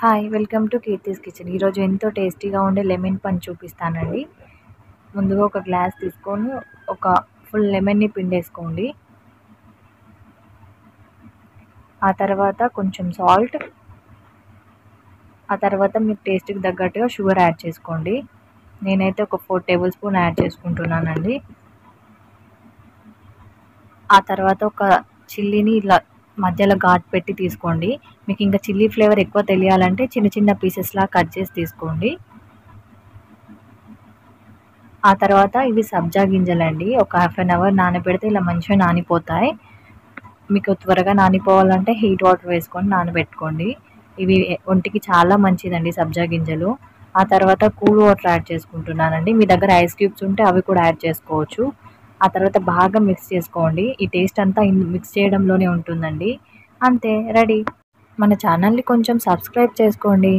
Hi welcome to Keerthi's kitchen. ఈరోజు ఎంతో టేస్టీగా ఉండే లెమన్ పంచ్ చూపిస్తానండి. ముందుగా ఒక గ్లాస్ తీసుకొని ఒక ఫుల్ లెమన్ని పిండేసుకోండి. ఆ తర్వాత కొంచెం సాల్ట్, ఆ తర్వాత మీకు టేస్ట్కి తగ్గట్టుగా షుగర్ యాడ్ చేసుకోండి. నేనైతే ఒక 4 టేబుల్ స్పూన్ యాడ్ చేసుకుంటున్నానండి. ఆ తర్వాత ఒక చిల్లీని ఇలా మధ్యలో ఘాట్ పెట్టి తీసుకోండి. మీకు ఇంకా చిల్లీ ఫ్లేవర్ ఎక్కువ తెలియాలంటే చిన్న చిన్న పీసెస్లా కట్ చేసి తీసుకోండి. ఆ తర్వాత ఇవి సబ్జా గింజలండి. ఒక హాఫ్ అన్ అవర్ నానబెడితే ఇలా మంచిగా నానిపోతాయి. మీకు త్వరగా నానిపోవాలంటే హీట్ వాటర్ వేసుకొని నానబెట్టుకోండి. ఇవి ఒంటికి చాలా మంచిదండి సబ్జా గింజలు. ఆ తర్వాత కూల్ వాటర్ యాడ్ చేసుకుంటున్నానండి. మీ దగ్గర ఐస్ క్యూబ్స్ ఉంటే అవి కూడా యాడ్ చేసుకోవచ్చు. ఆ తర్వాత బాగా మిక్స్ చేసుకోండి. ఈ టేస్ట్ అంతా మిక్స్ చేయడంలోనే ఉంటుందండి. అంతే, రెడీ. మన ఛానల్ని కొంచెం సబ్స్క్రైబ్ చేసుకోండి.